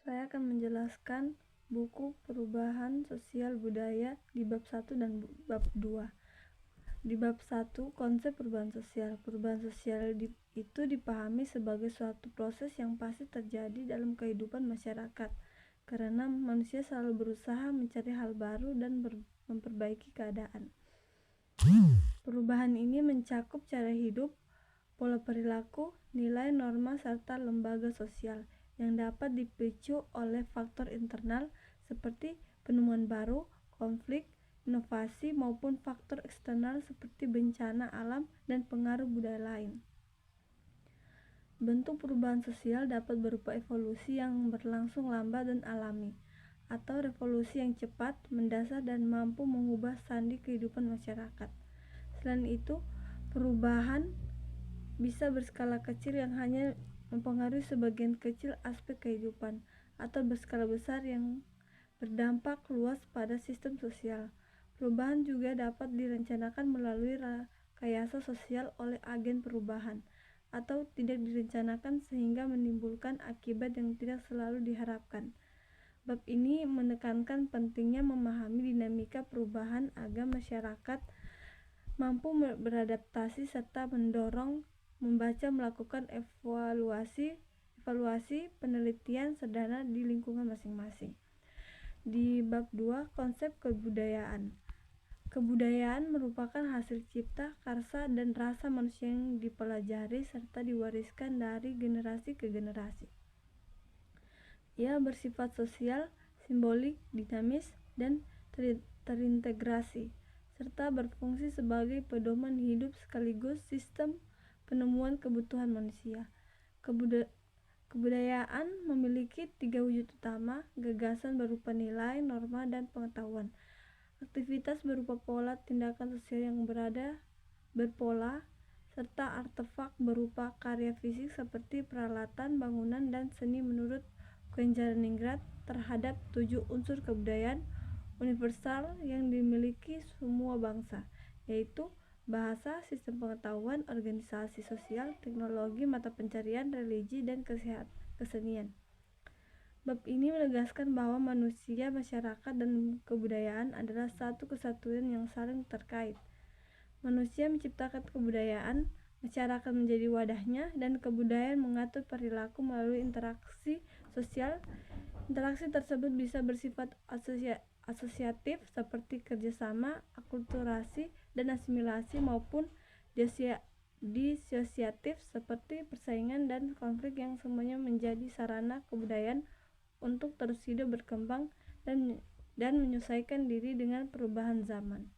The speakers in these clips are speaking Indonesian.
Saya akan menjelaskan buku Perubahan Sosial Budaya di bab 1 dan bab 2. Di bab 1, konsep perubahan sosial. Perubahan sosial itu dipahami sebagai suatu proses yang pasti terjadi dalam kehidupan masyarakat, karena manusia selalu berusaha mencari hal baru dan memperbaiki keadaan. Perubahan ini mencakup cara hidup, pola perilaku, nilai, norma, serta lembaga sosial yang dapat dipicu oleh faktor internal seperti penemuan baru, konflik, inovasi, maupun faktor eksternal seperti bencana alam dan pengaruh budaya lain. Bentuk perubahan sosial dapat berupa evolusi yang berlangsung lambat dan alami, atau revolusi yang cepat, mendasar, dan mampu mengubah sandi kehidupan masyarakat. Selain itu, perubahan bisa berskala kecil yang hanya mempengaruhi sebagian kecil aspek kehidupan, atau berskala besar yang berdampak luas pada sistem sosial. Perubahan juga dapat direncanakan melalui rekayasa sosial oleh agen perubahan, atau tidak direncanakan sehingga menimbulkan akibat yang tidak selalu diharapkan. Bab ini menekankan pentingnya memahami dinamika perubahan agar masyarakat mampu beradaptasi serta mendorong membaca, melakukan evaluasi penelitian sederhana di lingkungan masing-masing. Di bab 2, konsep kebudayaan. Kebudayaan merupakan hasil cipta, karsa, dan rasa manusia yang dipelajari serta diwariskan dari generasi ke generasi. Ia bersifat sosial, simbolik, dinamis, dan terintegrasi, serta berfungsi sebagai pedoman hidup sekaligus sistem penemuan kebutuhan manusia. Kebudayaan memiliki 3 wujud utama: gagasan berupa nilai, norma, dan pengetahuan; aktivitas berupa pola tindakan sosial yang berpola; serta artefak berupa karya fisik seperti peralatan, bangunan, dan seni. Menurut Kwiatkowski, terhadap 7 unsur kebudayaan universal yang dimiliki semua bangsa, yaitu bahasa, sistem pengetahuan, organisasi sosial, teknologi, mata pencarian, religi, dan kesenian. Bab ini menegaskan bahwa manusia, masyarakat, dan kebudayaan adalah satu kesatuan yang saling terkait. Manusia menciptakan kebudayaan, masyarakat menjadi wadahnya, dan kebudayaan mengatur perilaku melalui interaksi sosial. Interaksi tersebut bisa bersifat asosiatif seperti kerjasama, akulturasi, dan asimilasi, maupun disosiatif seperti persaingan dan konflik, yang semuanya menjadi sarana kebudayaan untuk terus hidup, berkembang, dan menyesuaikan diri dengan perubahan zaman.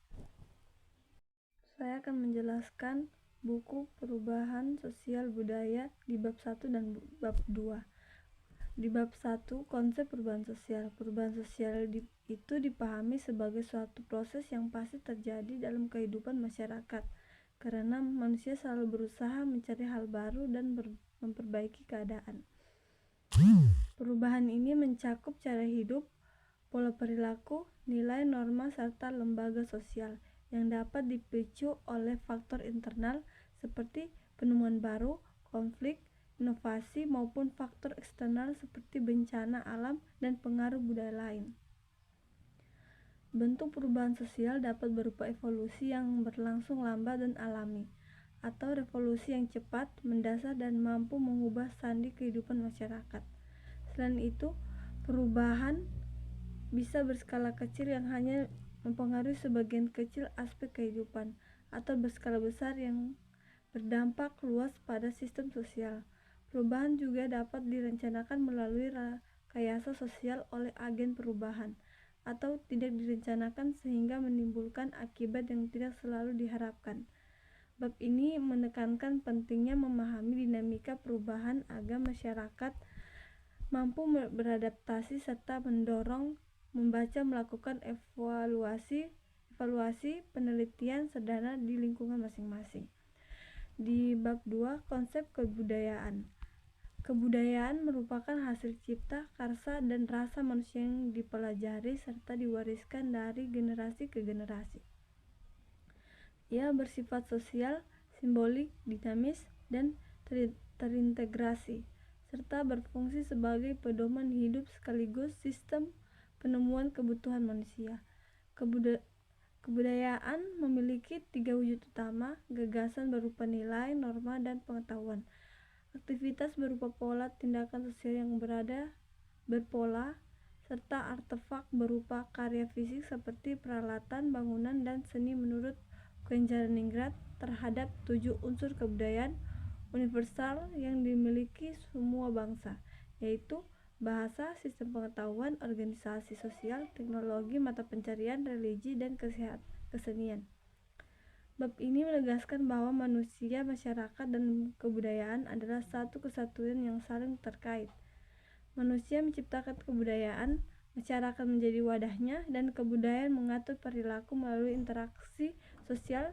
Saya akan menjelaskan buku Perubahan Sosial Budaya di bab 1 dan bab 2. Di bab 1, konsep perubahan sosial. Perubahan sosial itu dipahami sebagai suatu proses yang pasti terjadi dalam kehidupan masyarakat, karena manusia selalu berusaha mencari hal baru dan memperbaiki keadaan. Perubahan ini mencakup cara hidup, pola perilaku, nilai, norma, serta lembaga sosial yang dapat dipicu oleh faktor internal seperti penemuan baru, konflik, inovasi, maupun faktor eksternal seperti bencana alam dan pengaruh budaya lain. Bentuk perubahan sosial dapat berupa evolusi yang berlangsung lambat dan alami, atau revolusi yang cepat, mendasar, dan mampu mengubah sandi kehidupan masyarakat. Selain itu, perubahan bisa berskala kecil yang hanya mempengaruhi sebagian kecil aspek kehidupan, atau berskala besar yang berdampak luas pada sistem sosial. Perubahan juga dapat direncanakan melalui rekayasa sosial oleh agen perubahan, atau tidak direncanakan sehingga menimbulkan akibat yang tidak selalu diharapkan. Bab ini menekankan pentingnya memahami dinamika perubahan agar masyarakat mampu beradaptasi serta mendorong membaca, melakukan evaluasi penelitian sederhana di lingkungan masing-masing. Di bab 2, konsep kebudayaan. Kebudayaan merupakan hasil cipta, karsa, dan rasa manusia yang dipelajari serta diwariskan dari generasi ke generasi. Ia bersifat sosial, simbolik, dinamis, dan terintegrasi, serta berfungsi sebagai pedoman hidup sekaligus sistem penemuan kebutuhan manusia. Kebudayaan memiliki 3 wujud utama: gagasan berupa nilai, norma, dan pengetahuan. Aktivitas berupa pola tindakan sosial yang berpola, serta artefak berupa karya fisik seperti peralatan, bangunan, dan seni menurut Kwenjaraningrat terhadap 7 unsur kebudayaan universal yang dimiliki semua bangsa, yaitu bahasa, sistem pengetahuan, organisasi sosial, teknologi, mata pencarian, religi, dan kesenian. Bab ini menegaskan bahwa manusia, masyarakat, dan kebudayaan adalah satu kesatuan yang saling terkait. Manusia menciptakan kebudayaan, masyarakat menjadi wadahnya, dan kebudayaan mengatur perilaku melalui interaksi sosial.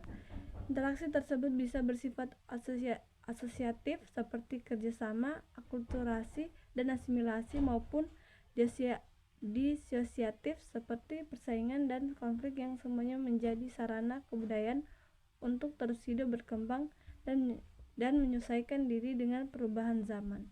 Interaksi tersebut bisa bersifat asosiatif seperti kerjasama, akulturasi, dan asimilasi, maupun disosiatif seperti persaingan dan konflik, yang semuanya menjadi sarana kebudayaan untuk terus hidup, berkembang, dan menyesuaikan diri dengan perubahan zaman.